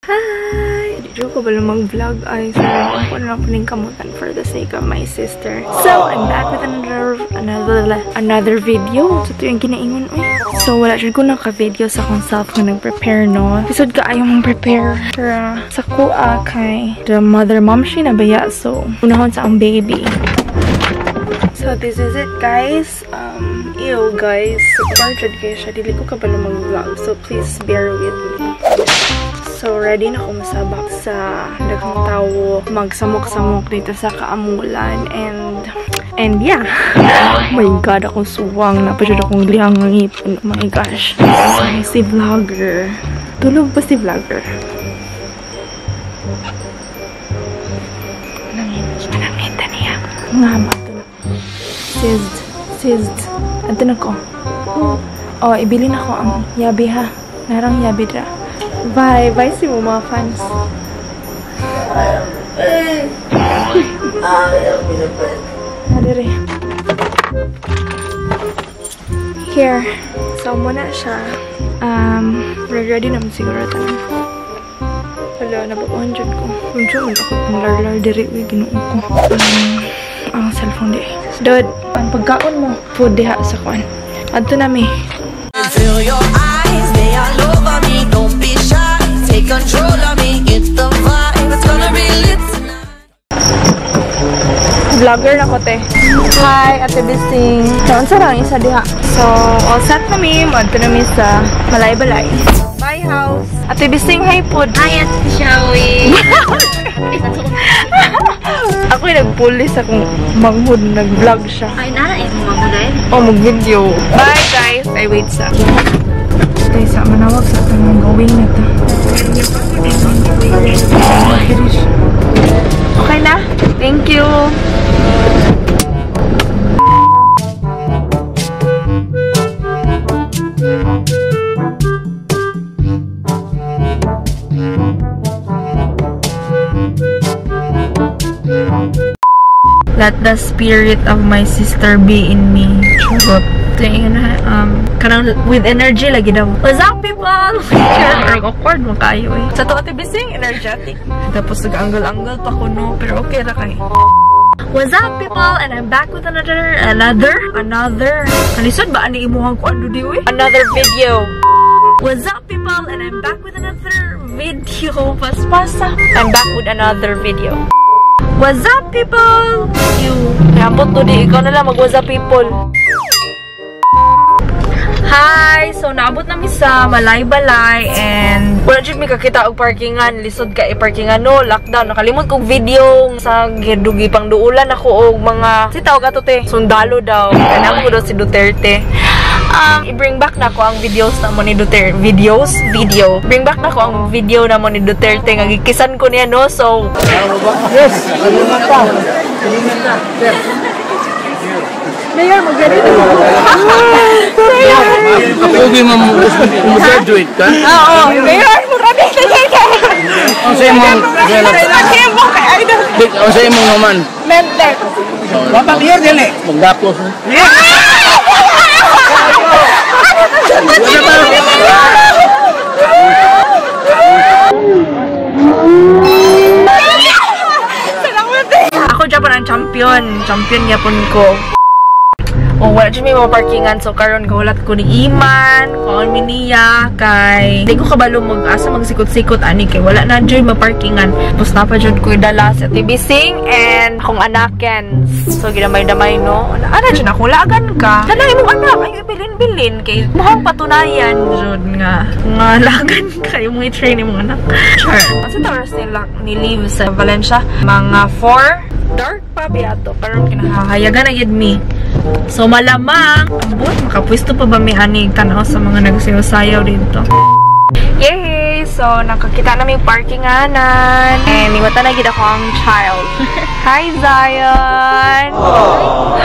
Hi! Dito ko ba mag-vlog ay so ako na lang kamutan for the sake of my sister. So, I'm back with another video. So, ito yung kinaingon. So, wala siya ko naka-video sa akong self na nag-prepare, no? Episode ka ayaw mong prepare para sa kuha kay the mom siya nabaya. So, unahon sa ang baby. So, this is it, guys. Ew, guys. Super kayo siya. Dili ko ka ba na mag-vlog. So, please bear with me. So, ready na ako masabak sa daghang tao, magsamok-samok dito sa Kaamulan, and yeah. Oh my god, akong suwang. Napasyad akong lihang ng ngipin. Oh my gosh. So, si vlogger. Tulog pa si vlogger. Nangita niya. Nga ba ito na? Sizzed. Ito na ko. Oh, ibilin ako ang yabi ha. Narang yabi dra. Bye si mo mga fans. Nadiri. Here. So, muna siya. Ready naman siguro tayo. Wala, nabakuhan dyan ko. Kung siya, ako kung lar diri, ginuong ko. Ang cellphone di. Dod, ang pagkaon mo. Food diha sa kwan. Adto na mi. Feel your eyes, they all over me. Don't be shy, take control of me. Get the vibe, it's gonna be lit tonight. Vlogger na ko, te. Hi, Ate Bising. Saan sarang isa diha. So, all set na mi. Madto na mi sa Balay-Balay. Bye, house. Ate Bising, hi, food. Hi, Ate Shawi. Ako yung nag-police akong mag-mood, nag-vlog siya. Ay, narain mo mo dahil? Oh, mag-video. Bye, guys. I wait sa. Guys, manawag sa tanong gawin na ito. Okay na? Thank you. Let the spirit of my sister be in me. Charot. Kanang with energy lagi daw. What's up, people? Parang awkward mo kayo eh. Sa to, Ate Bising, energetic. Tapos nag-angle-angle pa ko, no? Pero okay ra kay. What's up, people? And I'm back with another. Alisod ba? Ani imuhang ko ano diyo eh? Another video. What's up, people? And I'm back with another video. Paspasa. I'm back with another video. What's up, people? Nabot to di. Ikaw na lang mag-what's up, people. Hi! So, naabot namin sa Balay-Balay and wala dyan may kakita og parkingan. Lisod ka parkingan, no? Lockdown. Nakalimot kong video sa gidugi pang duulan ako og mga sitaw ka to, te. Sundalo daw. Kanang ko daw si Duterte. I-bring back na ko ang videos na mo ni Duterte. Bring back na ko ang video na mo ni Duterte. Ngagikisan ko niya, no? So, yes! Mayor, mag-ganito. Kapag mo-graduate ka? Oo. Mayor, mag-graduate ka. Ang sa'yo mong... Ang sa'yo mong naman? Mentek. Bapak liar dili? Magdapos. Ako Japan ang champion. Champion yapon ko. Oh, wala dyan may mga parkingan. So, karon gahulat ko ni Iman, kung miniya, kay... Hindi ko kabalo mag-asa magsikot-sikot, ani, kay wala na dyan maparkingan. Tapos na pa dyan ko dala sa Tibising and akong anaken. So, ginamay-damay, no? Ano dyan ako? Lagan ka. Tanay mong anak. Ay, bilin-bilin. Kay mukhang patunayan dyan nga. Nga lagan ka. Yung mga i-train yung mga anak. Sure. Kasi oras ni leave sa Valencia? Mga 4. Dark pa biyato. Karon kinahahayagan na yun me. So, malamang, abot, makapwisto pa ba may anig tanaw sa mga nagsayaw-sayaw dito. Yay! So, nakakita namin parkinganan. And, iwata na gid ako ang child. Hi, Zion!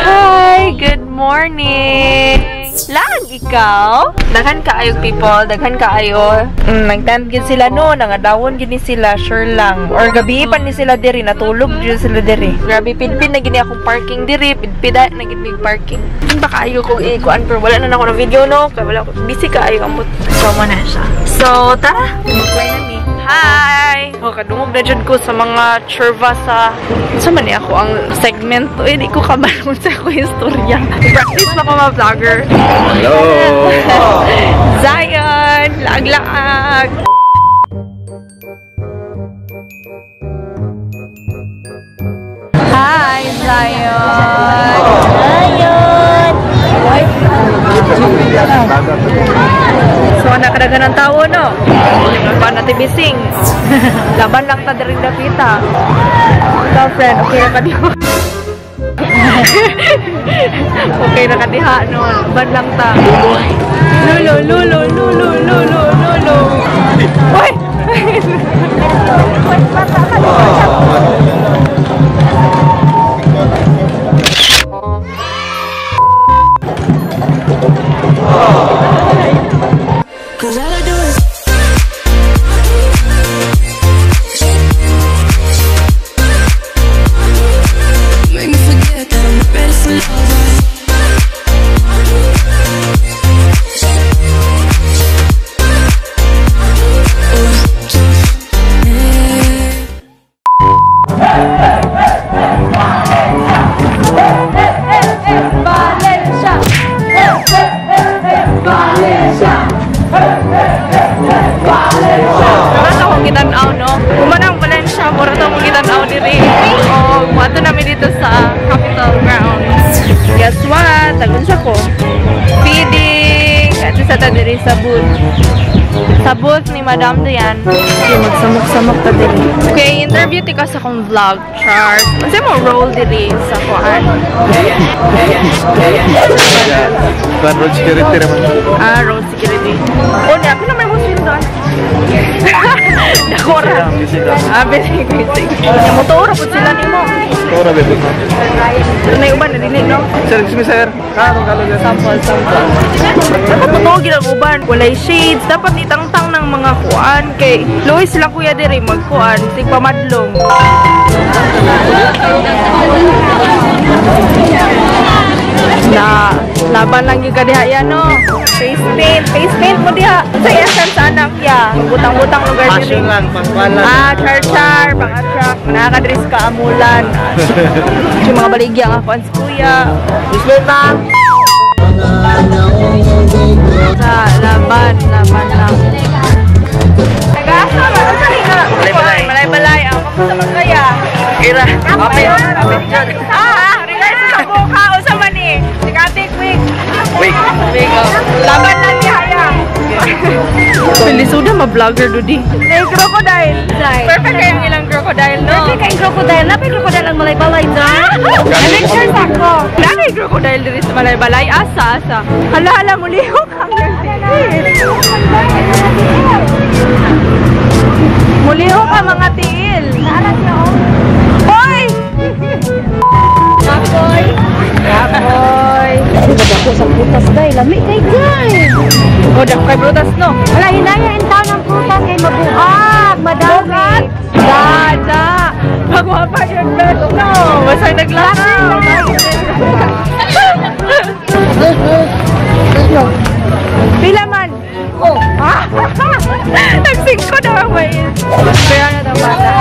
Hi! Good morning! Lang, ikaw? Daghan kaayo people, daghan kaayo. Nagtand gid sila no, nangadawon gid ni sila, sure lang. Or gabi pa ni sila diri, natulog gid sila diri. Grabe pinpin na gid akong parking diri, pinpida na gid mig parking. Ba kaayo kog ikuan pero wala na ako na video no, kay wala ko busy kaayo ambot. So mo na siya. So tara, mag-play na mi. Hi! kadungog na dyan ko sa mga churva sa... Sa man ako ang segment to, hindi ko kabalon sa ako istorya. Practice na ko mga vlogger. Hello! Zion! Laag-laag! Hi, Zion! Zion! So, nakadagan ng tao, no? Laban natin bising. Laban lang ta rin dapita. So, friend, okay na ka diha. Okay na ka diha, no? Laban lang ta. Lulo, lulo, lulo, lulo, lulo. Uy! Cause all I do is make me forget that I'm ready for love. Mura na akong kitanaw, no? Kumanang Valencia, mura na akong kitanaw diri. O, muwato namin dito sa Capitol Grounds. Guess what? Tagun siya ko. Feeding! At isa ta diri sa booth. Sa booth ni Madam Dian. Okay, magsamok-samok ta diri. Okay, interview tika sa akong vlog chart. Kasi mo role diri sa kuan. Kan road security naman. Ah, road security. O, niya, ako na may muslim doon. Dakora. Ah, basic. Yung motor, po sila ni mo. Tora, bebe. May uban na dinig, no? Sir, excuse me, sir. Kalo. Sample. Dapat totoo ginang uban. Walay shades. Dapat itangtang ng mga kuan. Kay Lois lang kuya diri magkuan. Sig pamadlong. Na, laban lang yung kadiha no? Face paint mo diha. Sa SM sa anak ya. Butang-butang lugar diri. Pasyonan, pangpalan. Ah, char, pang-attract. Nakakadris ka amulan. Yung mga baligya nga fans kuya. Ismet na. Sa laban lang. Nag-asa, ano sa liga? Malay-balay. Ang kapusa magkaya. Kira. Kapit. Regards sa buka o sa mani. Sikatik, wig. Laban lang niya, haya. Pilisuda, ma-vlogger dudi. May crocodile. Perfect kayong ilang crocodile, no? Perfect kayong crocodile. Napay crocodile ang malay-balay, sir. Pictures ako. Napay crocodile diri sa malay-balay. Asa. Hala, mulihok ang mulihok ang mga tiil. Hoy! Kapoy. Dako sa prutas, day. Lami kay, guys. O, dako kay prutas, no? Wala, hinaya in town ang prutas kay mabuhat, madami. Dada. Pagwapa yun, best, no? Basta naglakaw. Pila man? Oh. Nagsingko na ang mais. Kaya na daw bata.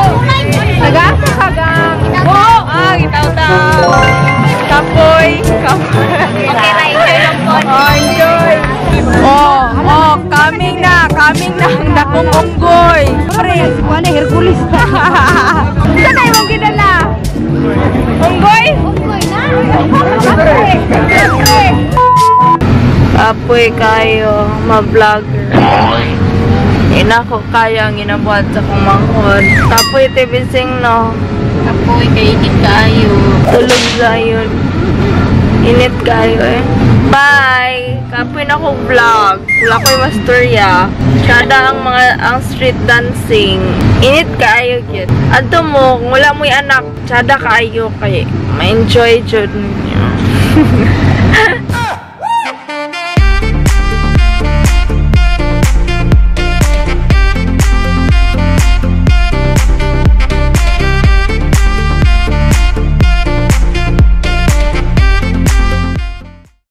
Nag-asa ka gang. Oo. Itaw-taw. Kapoy. Okay na, enjoy lang po. Enjoy. Coming na ang dakong unggoy. Pre, Ano, Hercules na. saan na yung ginala? Unggoy? Unggoy na. Apoy kayo, ma-vlogger. Inako kaya ang ginabuhat sa kumangkod. Tapoy tibising, no? Apoy, kainit kayo. Tulog Zion. Init kayo eh. Bye! Kapoy na ko vlog. Wala ko yung masturya. Tsada ang street dancing. Init kayo yun. Adto mo, kung wala mo yung anak, tsada kayo kay ma-enjoy dyan niya.